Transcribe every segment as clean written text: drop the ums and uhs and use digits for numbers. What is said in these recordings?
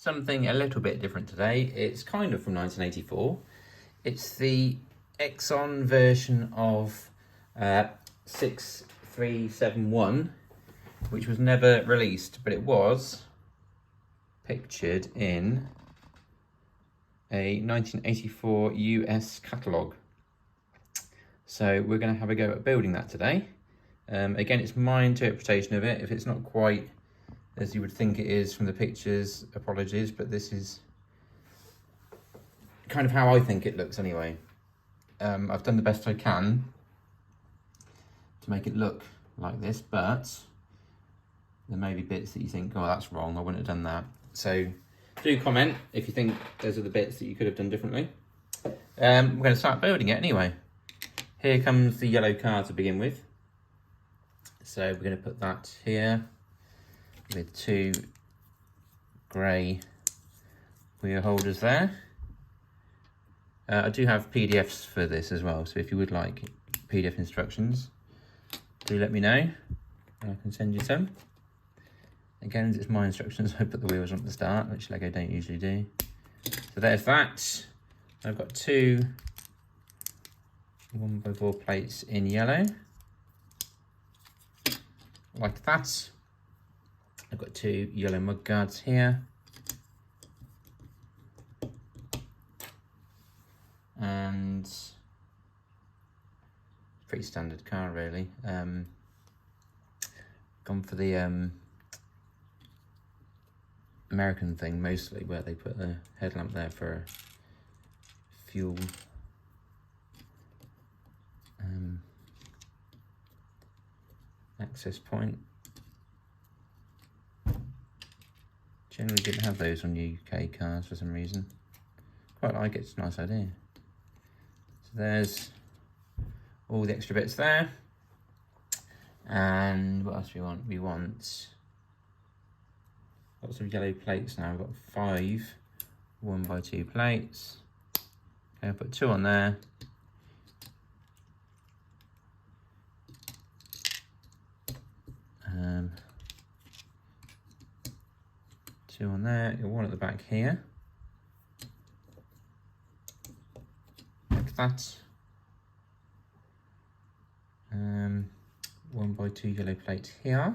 something a little bit different today. It's kind of from 1984. It's the Exxon version of 6371, which was never released, but it was pictured in a 1984 US catalogue. So we're going to have a go at building that today. Again, it's my interpretation of it. If it's not quite as you would think it is from the pictures, apologies, but this is kind of how I think it looks anyway. I've done the best I can to make it look like this, but there may be bits that you think, oh, that's wrong, I wouldn't have done that. So do comment if you think those are the bits that you could have done differently. We're going to start building it anyway. Here comes the yellow car to begin with. So we're going to put that here with two grey wheel holders there. I do have PDFs for this as well, so if you would like PDF instructions, do let me know. I can send you some. Again, it's my instructions. I put the wheels on at the start, which Lego don't usually do. So there's that. I've got two 1x4 plates in yellow, like that. I've got two yellow mud guards here. And pretty standard car really. Gone for the American thing mostly, where they put a headlamp there for fuel. Access point. Generally didn't have those on UK cars for some reason. Quite like it, it's a nice idea. So there's all the extra bits there. And what else do we want? We want lots of yellow plates now. We've got 5 1x2 plates. Okay, I'll put 2 on there. Two on there, one at the back here, like that. 1x2 yellow plate here.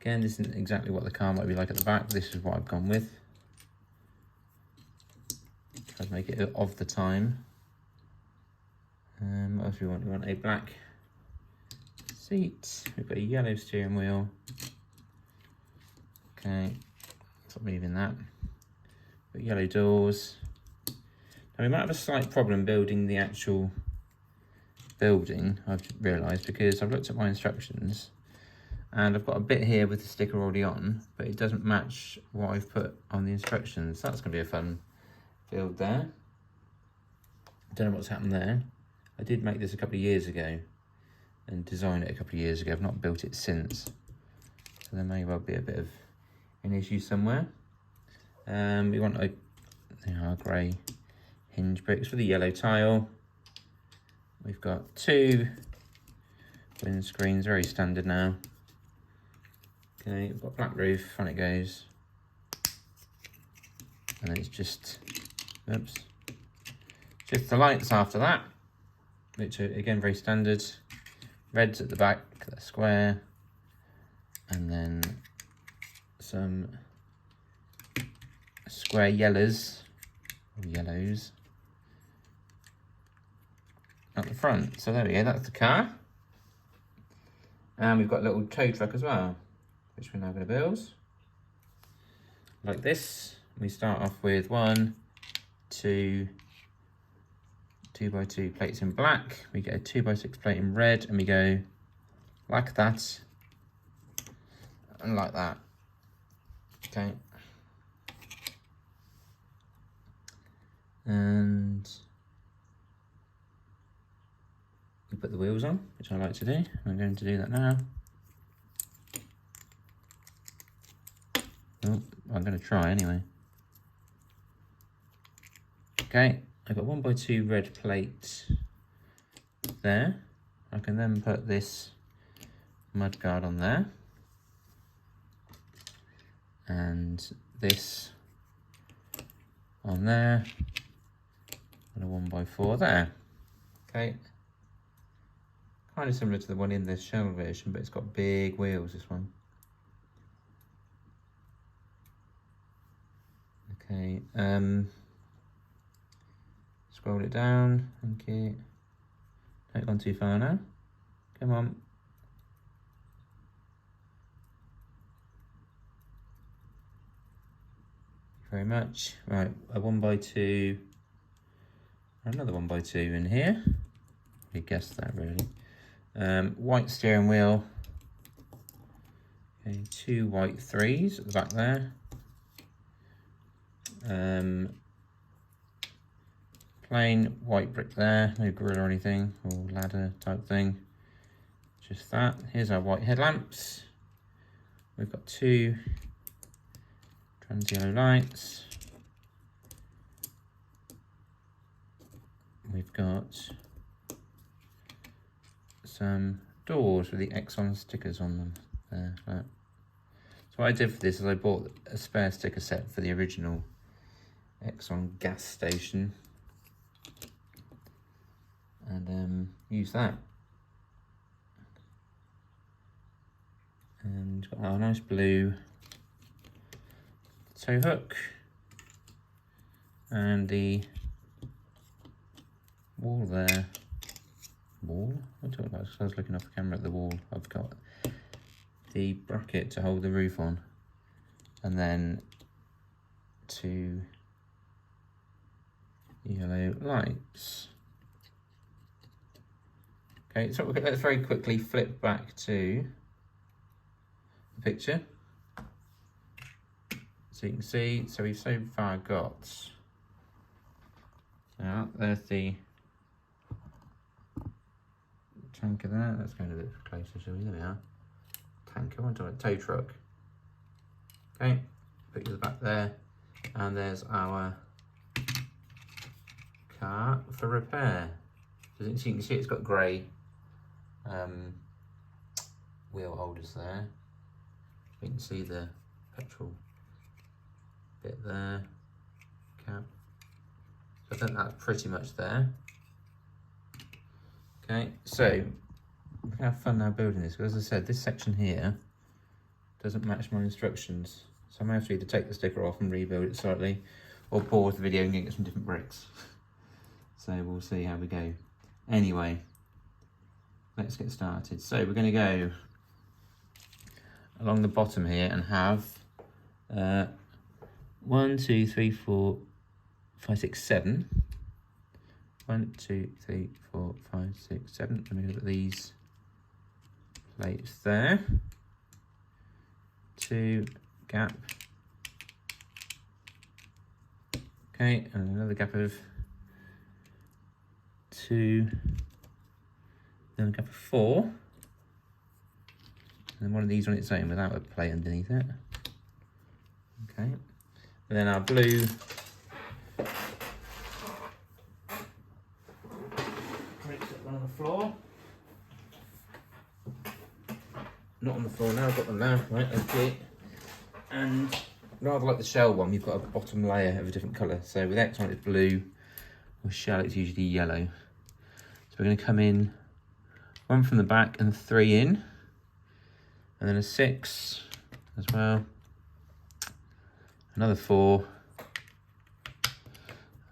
Again, this isn't exactly what the car might be like at the back. This is what I've gone with. Try to make it of the time. What else do we want? We want a black seat. We've got a yellow steering wheel. Okay, stop moving that. Got yellow doors. Now we might have a slight problem building the actual building, I've realised, because I've looked at my instructions and I've got a bit here with the sticker already on, but it doesn't match what I've put on the instructions. That's going to be a fun build there. Don't know what's happened there. I did make this a couple of years ago and designed it a couple of years ago. I've not built it since. So there may well be a bit of an issue somewhere. We want a grey hinge bricks for the yellow tile. We've got 2 windscreens, very standard now. Okay, we've got black roof, on it goes. And then it's just, oops, just the lights after that, which are again very standard. Reds at the back, they're square, and then some square yellows at the front. So there we go, that's the car. And we've got a little tow truck as well, which we're now going to build. Like this. We start off with 1, 2, 2x2 plates in black. We get a 2x6 plate in red, and we go like that and like that. Okay. And we put the wheels on, which I like to do. I'm going to do that now. Oh, I'm going to try anyway. Okay, I've got 1x2 red plate there. I can then put this mudguard on there. And this on there. And a 1x4 there. Okay. Kind of similar to the one in the shell version, but it's got big wheels, this one. Okay, scroll it down, thank you. Don't go too far now. Come on. Thank you very much. Right, a 1x2, another 1x2 in here. You guessed that really. White steering wheel. Okay, 2 white 3s at the back there. Plain white brick there, no grill or anything, or ladder type thing. Just that. Here's our white headlamps. We've got 2 trans yellow lights. We've got some doors with the Exxon stickers on them there. Like. So what I did for this is I bought a spare sticker set for the original Exxon gas station and use that. And got our nice blue tow hook and the wall there. Wall? What am I talking about? I was looking off the camera at the wall. I've got the bracket to hold the roof on, and then 2 yellow lights. Okay, so let's very quickly flip back to the picture. So you can see, so we've so far got, there's the tanker there. Let's go a bit closer, shall we? There we are. Tanker, onto a tow truck. Okay, pictures back there, and there's our car for repair. So you can see it's got grey wheel holders there. You can see the petrol bit there, cap. So I think that's pretty much there. Okay, so we're gonna have fun now building this, because as I said, this section here doesn't match my instructions. So I'm gonna have to either take the sticker off and rebuild it slightly, or pause the video and get some different bricks. So we'll see how we go. Anyway, let's get started. So we're gonna go along the bottom here and have 1, 2, 3, 4, 5, 6, 7. 1, 2, 3, 4, 5, 6, 7. Let me look at these plates there. 2 gap. Okay, and another gap of 2. Then a gap of 4. And then one of these on its own without a plate underneath it. Okay. And then our blue on the floor. Not on the floor now, I've got them now. Right, okay. And rather like the shell one, we've got a bottom layer of a different colour. So with Exxon it's blue, with shell it's usually yellow. So we're going to come in 1 from the back and 3 in. And then a 6 as well. Another 4.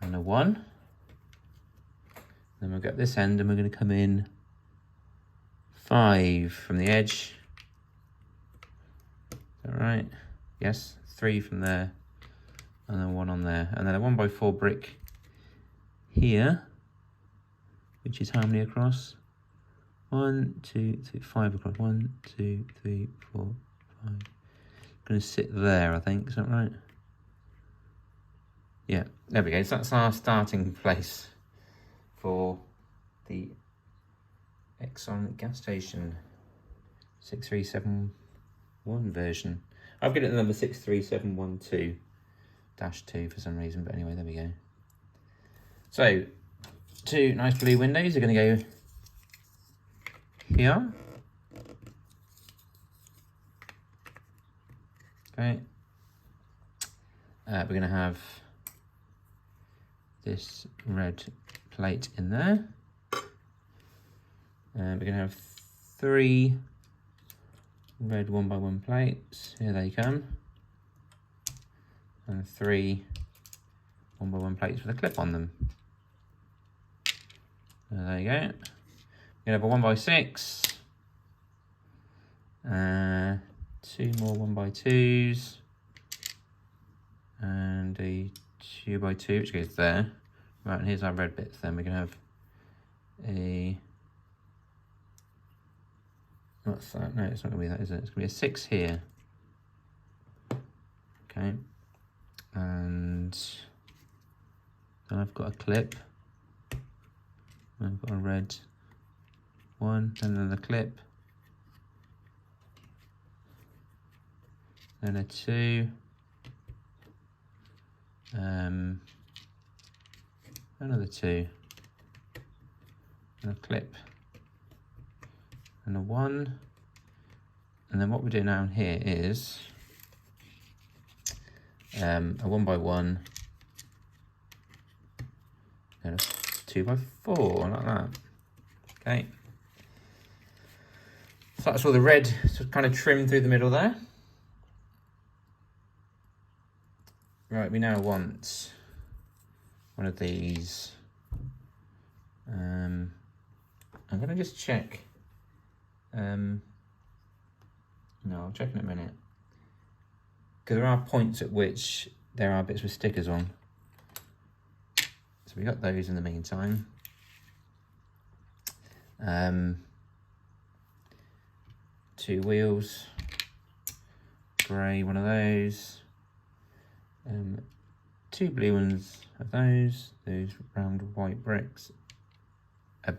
And a 1. Then we'll get this end and we're going to come in 5 from the edge. Is that right? Yes, 3 from there, and then 1 on there. And then a 1x4 brick here, which is how many across? 1, 2, 3, 5 across. 1, 2, 3, 4, 5. Going to sit there, I think. Is that right? Yeah, there we go. So that's our starting place for the Exxon gas station 6371 version. I've got it the number 63712-2 for some reason, but anyway, there we go. So 2 nice blue windows are going to go here. Okay. We're going to have this red plate in there. And we're going to have 3 red 1x1 plates. Here they come. And 3 1x1 plates with a clip on them. There you go. We're going to have a 1x6. 2 more 1x2s. And a 2x2, which goes there. Right, and here's our red bits then. We're going to have a... What's that? No, it's not going to be that, is it? It's going to be a 6 here. Okay. And then I've got a clip. I've got a red one, and then the clip. Then a 2. Another 2. And a clip. And a 1. And then what we're doing down here is a 1x1 and a 2x4, like that. Okay. So that's all the red sort of kind of trimmed through the middle there. Right, we now want one of these. I'm going to just check. No, I'll check in a minute. Because there are points at which there are bits with stickers on. So we got those in the meantime. 2 wheels. Grey, one of those. 2 blue ones of those round white bricks.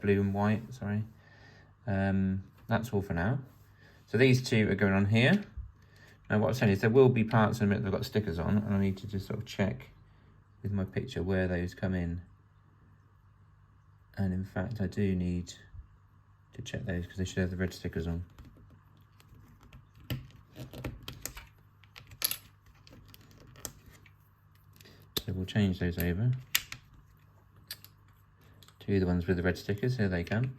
Blue and white, sorry. That's all for now. So these 2 are going on here. Now what I'm saying is there will be parts in a minute that have got stickers on, and I need to just sort of check with my picture where those come in. And in fact I do need to check those because they should have the red stickers on. So we'll change those over to the ones with the red stickers. Here they come.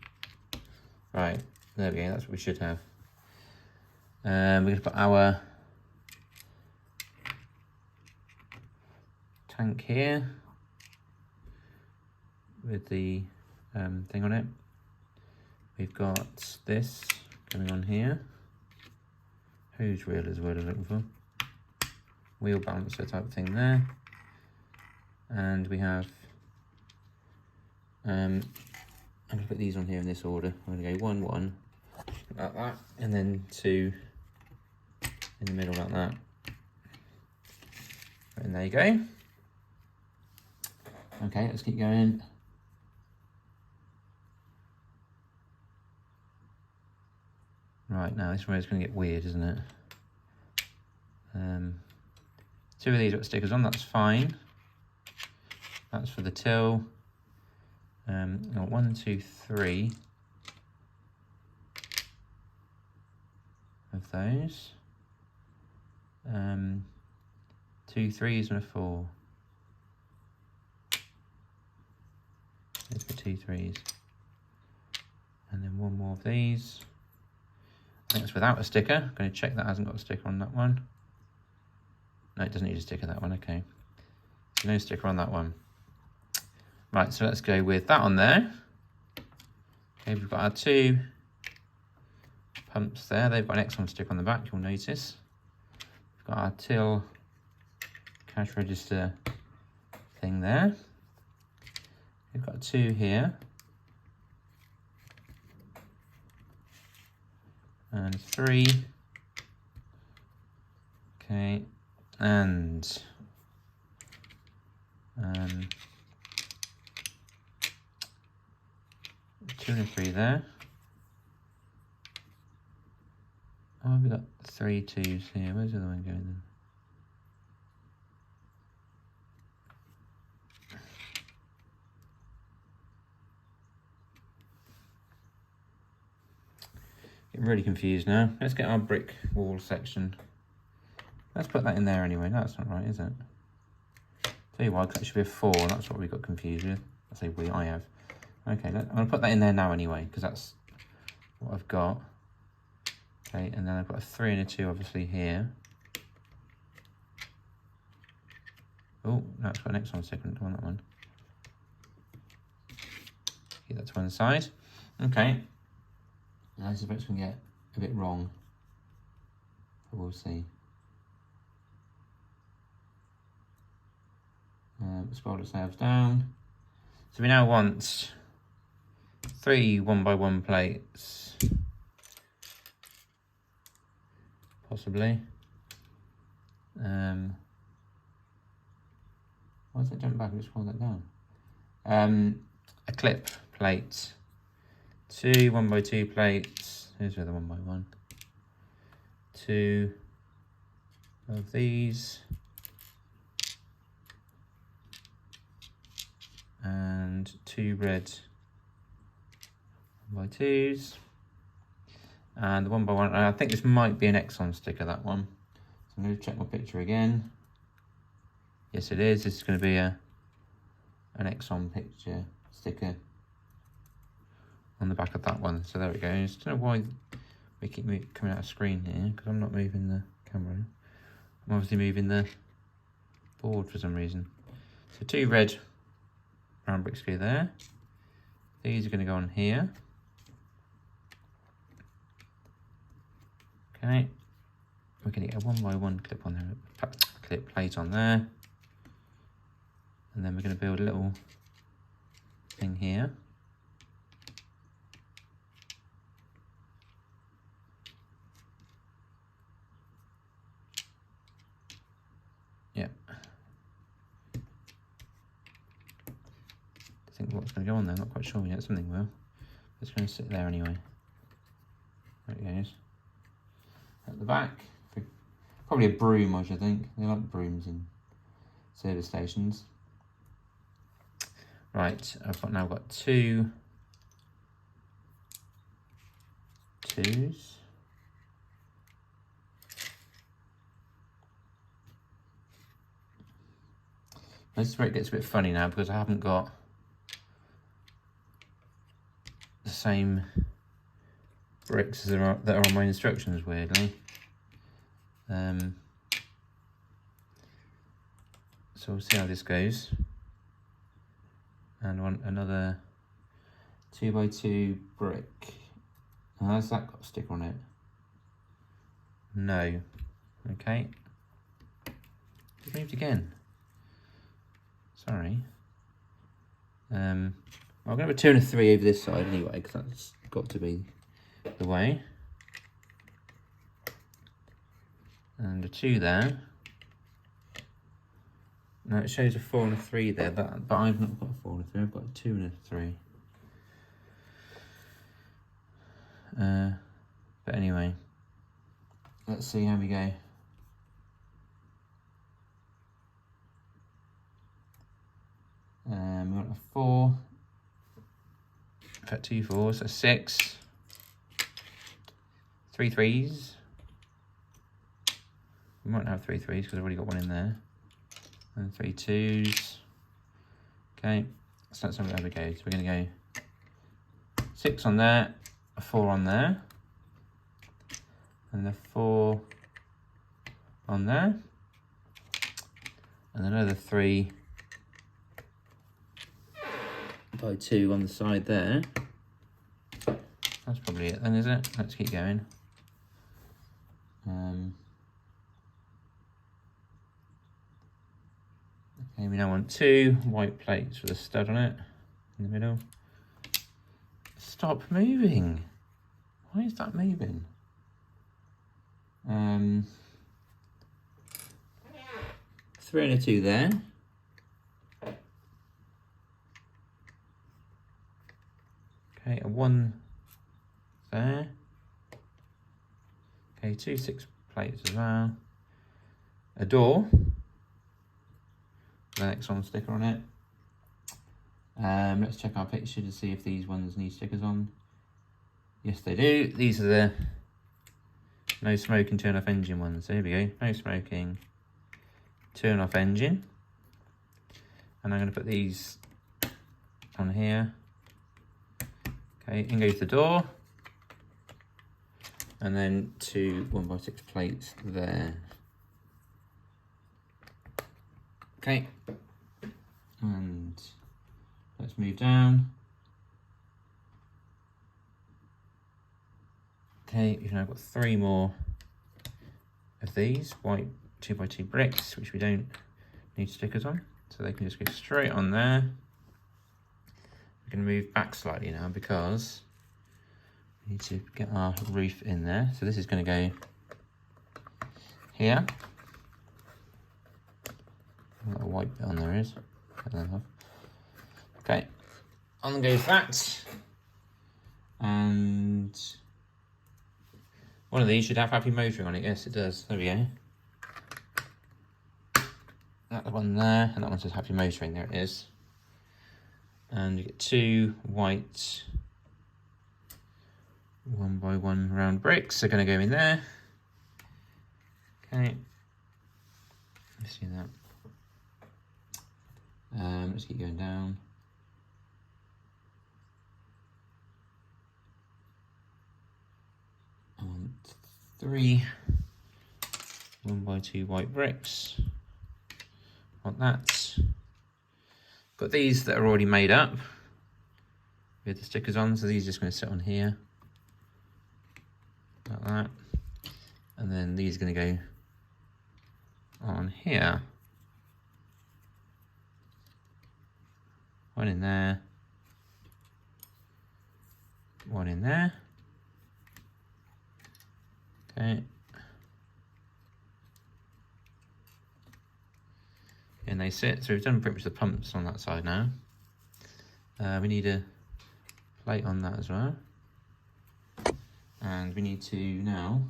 Right, there we go, that's what we should have. We're going to put our tank here with the thing on it. We've got this going on here. Hose reel is the word I'm looking for. Wheel balancer type thing there. And we have, I'm going to put these on here in this order. I'm going to go 1, 1, like that, and then 2 in the middle like that. And there you go. Okay, let's keep going. Right, now this is where it's going to get weird, isn't it? 2 of these got stickers on, that's fine. That's for the till. 1, 2, 3 of those. 2 3s and a 4. There's the 2 3s. And then 1 more of these. I think it's without a sticker. I'm going to check that hasn't got a sticker on that one. No, it doesn't need a sticker, that one, okay. No sticker on that one. Right, so let's go with that on there. Okay, we've got our 2 pumps there. They've got an Exxon sticker on the back, you'll notice. We've got our till cash register thing there. We've got 2 here. And 3. Okay, and 2 and a 3 there. Oh, we've got 3 2s here. Where's the other one going then? Getting really confused now. Let's get our brick wall section. Let's put that in there anyway. No, that's not right, is it? Tell you why, because that should be a 4. That's what we got confused with. I say we, I have. Okay, I'm going to put that in there now anyway, because that's what I've got. Okay, and then I've got a 3 and a 2 obviously here. Oh, no, it's got an Exxon sticker on that one. Keep that to one side. Okay. I suspect we can get a bit wrong, but we'll see. Scroll ourselves down. So we now want 3 1x1 plates, possibly. Why does it jump back? Just scroll that down. A clip plate, 2 1x2 plates. Here's the other 1x1. 2 of these. And 2 red 1x2s, and the 1x1. I think this might be an Exxon sticker, that one. So I'm going to check my picture again. Yes, it is. This is going to be an Exxon picture sticker on the back of that one. So there it goes. I don't know why we keep coming out of screen here, because I'm not moving the camera. I'm obviously moving the board for some reason. So 2 red round bricks go there. These are going to go on here. Okay, we're going to get a 1x1 clip on there, clip plate on there, and then we're going to build a little thing here. Yep. I think what's going to go on there, I'm not quite sure yet. Something will. It's going to sit there anyway. There it goes. At the back, probably a broom, I should think. They like brooms in service stations. Right, I've now got 2 2s. This is where it gets a bit funny now, because I haven't got the same bricks that are on my instructions, weirdly. So we'll see how this goes. And I want another 2x2 brick. Has that got a sticker on it? No. Okay. It moved again. Sorry. I'm going to have a 2 and a 3 over this side anyway, because that's got to be the way. And a 2 there. Now it shows a 4 and a 3 there, but I've not got a 4 and a 3, I've got a 2 and a 3. But anyway, let's see how we go. We want a 4. In fact, 2 4s, so 6. 3 3s. We might have 3 3s because I've already got one in there. And 3 2s. Okay, so that's how we go. So we're going to go 6 on there, a 4 on there, and a 4 on there, and another 3 by 2 on the side there. That's probably it then, is it? Let's keep going. Okay, we now want 2 white plates with a stud on it in the middle. Stop moving. Why is that moving? 3 and a 2 there. Okay, a 1 there. Okay, 2 6 plates as well. A door with an Exxon sticker on it. Let's check our picture to see if these ones need stickers on. Yes, they do. These are the no smoking, turn off engine ones. There we go. No smoking, turn off engine. And I'm going to put these on here. Okay, in goes the door. And then 2 1x6 plates there. Okay. And let's move down. Okay, we've now got 3 more of these white 2x2 bricks, which we don't need stickers on, so they can just go straight on there. We're going to move back slightly now because we need to get our roof in there. So this is going to go here. What a white bit on there is. Okay, on goes that. And one of these should have happy motoring on it. Yes, it does. There we go. That one there, and that one says happy motoring. There it is. And you get 2 white 1x1 round bricks. They're going to go in there. Okay. Let's see that. Let's keep going down. I want 3 1x2 white bricks. Want that. Got these that are already made up with the stickers on, so these are just going to sit on here like that, and then these are going to go on here. One in there, one in there. Okay. And they sit. So we've done pretty much the pumps on that side now. We need a plate on that as well. And we need to now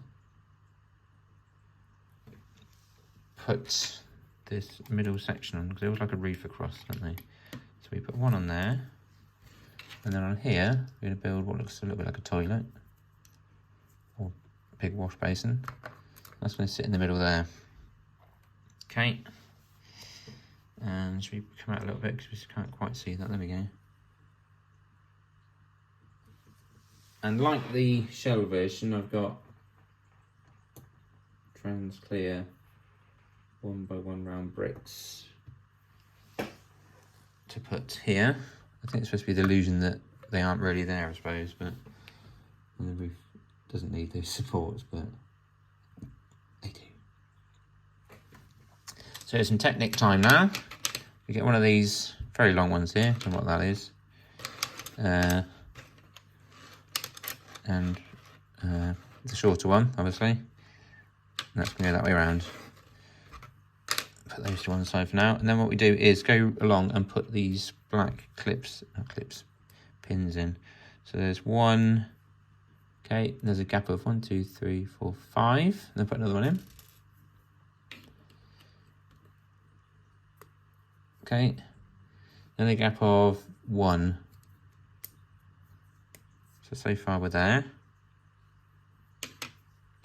put this middle section on, because they look like a roof across, don't they? So we put one on there. And then on here, we're going to build what looks a little bit like a toilet. Or big wash basin. That's going to sit in the middle there. Okay. And should we come out a little bit because we just can't quite see that? There we go. And like the shell version, I've got trans clear 1x1 round bricks to put here. I think it's supposed to be the illusion that they aren't really there, I suppose, but the roof doesn't need those supports, but they do. So it's some Technic time now. We get one of these very long ones here, I don't know what that is. And the shorter one, obviously. And that's going to go that way around. Put those to one side for now. And then what we do is go along and put these black pins in. So there's one, okay, there's a gap of 1, 2, 3, 4, 5. And then put another one in. Okay, then a gap of 1. So far we're there.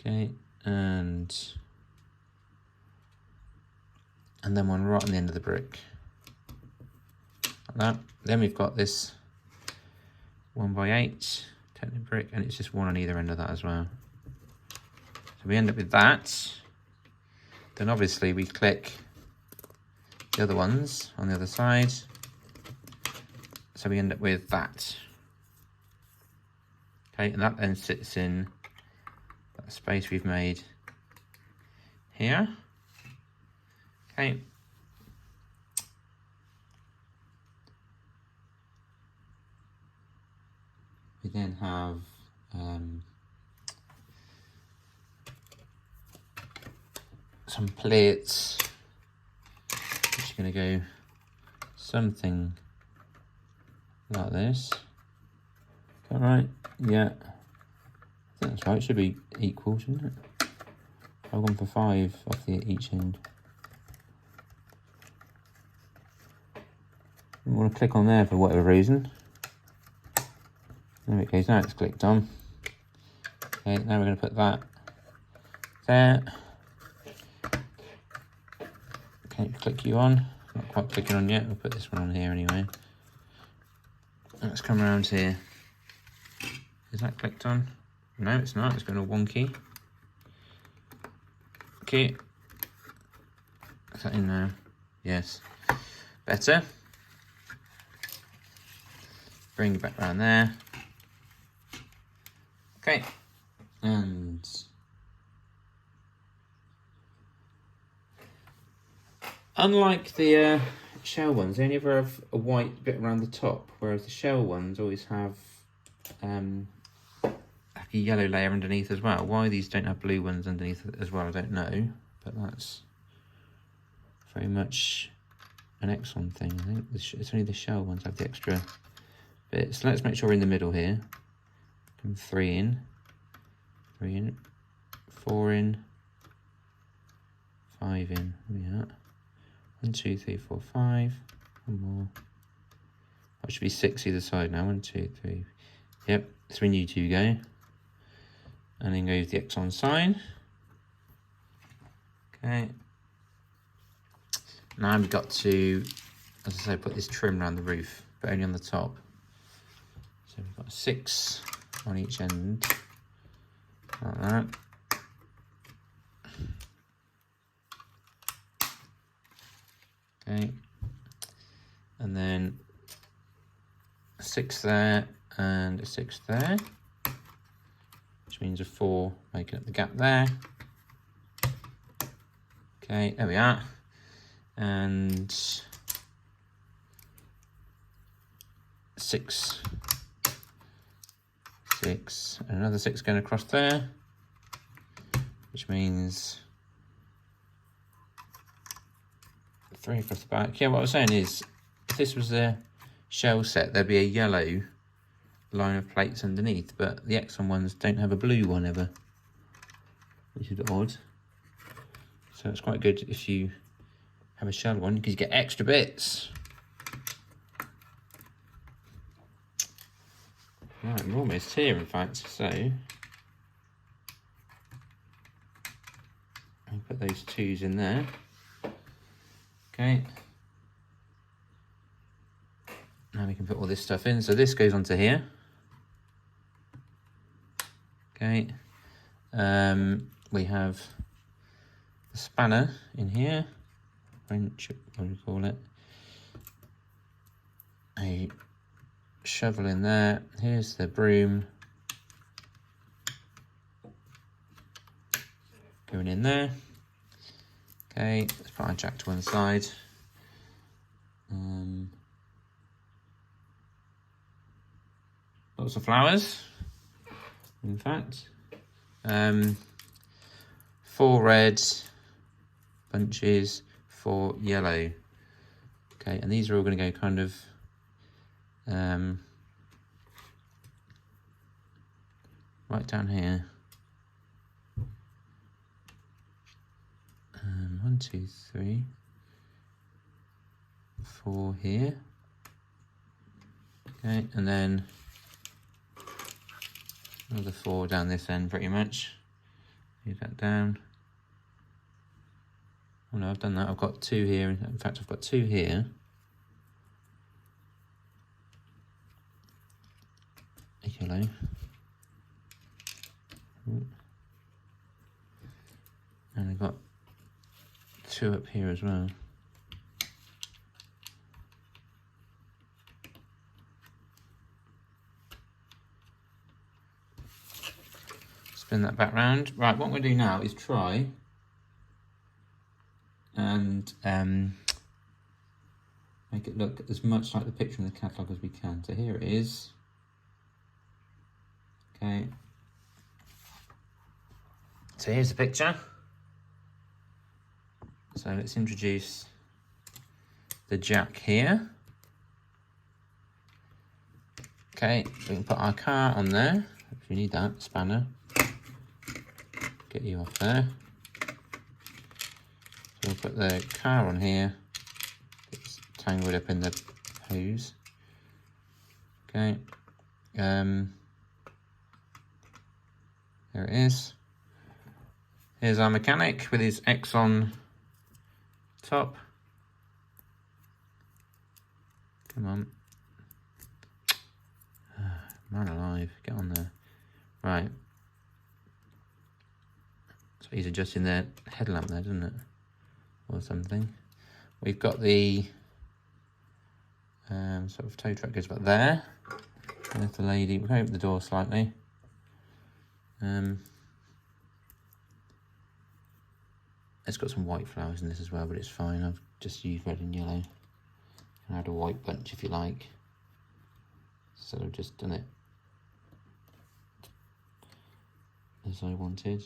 Okay, and then one right on the end of the brick. Like that. Then we've got this 1x8 Technic brick, and it's just one on either end of that as well. So we end up with that. Then obviously we click the other ones on the other side, so we end up with that. Okay, and that then sits in that space we've made here. Okay. We then have some plates, which are going to go something like this. Is that right? Yeah. I think that's right. It should be equal, shouldn't it? I've gone for 5 off each end. I want to click on there for whatever reason. There it goes. Now it's clicked on. Okay, now we're going to put that there. Okay, click you on. Not quite clicking on yet. We'll put this one on here anyway. Let's come around here. Is that clicked on? No, it's not. It's going all wonky. Okay. Is that in now? Yes. Better. Bring it back around there. Okay. And unlike the shell ones, they only ever have a white bit around the top, whereas the shell ones always have like a yellow layer underneath as well. Why these don't have blue ones underneath as well, I don't know, but that's very much an Exxon thing. I think it's only the shell ones have the extra bits. So let's make sure we're in the middle here. Come 3 in, 3 in, 4 in, 5 in. There we are. 1, 2, 3, 4, 5. One more. That should be 6 either side now. 1, 2, 3. Yep, that's when you two go. And then go with the Exxon sign. Okay. Now we've got to, as I say, put this trim around the roof, but only on the top. So we've got 6 on each end, like that. Okay, and then a 6 there and a 6 there, which means a 4 making up the gap there. Okay, there we are. And 6, 6, and another 6 going across there, which means 3 across the back. Yeah, what I was saying is, if this was a shell set, there'd be a yellow line of plates underneath, but the Exxon ones don't have a blue one ever, which is odd. So it's quite good if you have a shell one, because you get extra bits. Right, we're almost here, in fact, so I'll put those 2s in there. Okay. Now we can put all this stuff in. So this goes onto here. Okay. We have the spanner in here. Wrench, what do we call it? A shovel in there. Here's the broom going in there. Okay, let's put our jack to one side. Lots of flowers, in fact. 4 red bunches, 4 yellow. Okay, and these are all going to go kind of right down here. 1, 2, 3, 4 here. Okay, and then another 4 down this end, pretty much. Move that down. Oh no, I've done that. I've got 2 here. In fact, I've got 2 here. A yellow. And I've got 2 up here as well. Spin that back round. Right, what we're going to do now is try and make it look as much like the picture in the catalogue as we can. So here it is. Okay. So here's the picture. So let's introduce the jack here. Okay, we can put our car on there. If you need that, spanner. Get you off there. So we'll put the car on here. It's tangled up in the hose. Okay. There it is. Here's our mechanic with his Exxon top. Come on. Man alive, get on there. Right. So he's adjusting the headlamp there, doesn't it? Or something. We've got the sort of tow truck goes about there. There's the lady. We're going to open the door slightly. It's got some white flowers in this as well, but it's fine. I've just used red and yellow. And add a white bunch if you like. So I've just done it as I wanted.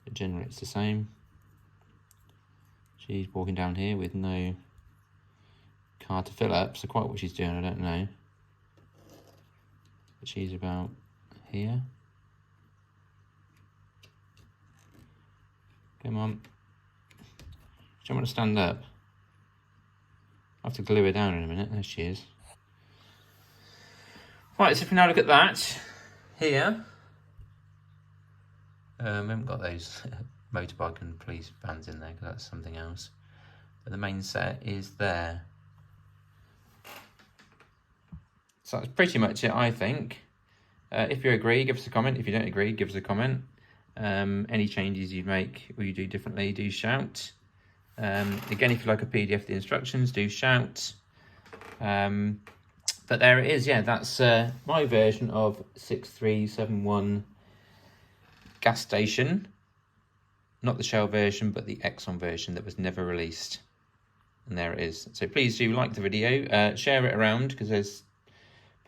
It generates the same. She's walking down here with no car to fill up, so quite what she's doing I don't know. But she's about here. Come on. She don't want to stand up. I have to glue her down in a minute. There she is. Right, so if we now look at that here. We haven't got those motorbike and police vans in there because that's something else. But the main set is there. So that's pretty much it, I think. If you agree, give us a comment. If you don't agree, give us a comment. Any changes you make or you do differently, do shout. Again, if you like a PDF of the instructions, do shout. But there it is, yeah, that's my version of 6371 gas station. Not the Shell version, but the Exxon version that was never released. And there it is. So please do like the video, share it around, because there's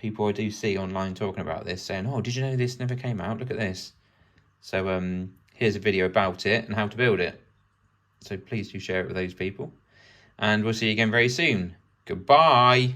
people I do see online talking about this, saying, oh, did you know this never came out? Look at this. So here's a video about it and how to build it. So please do share it with those people. And we'll see you again very soon. Goodbye.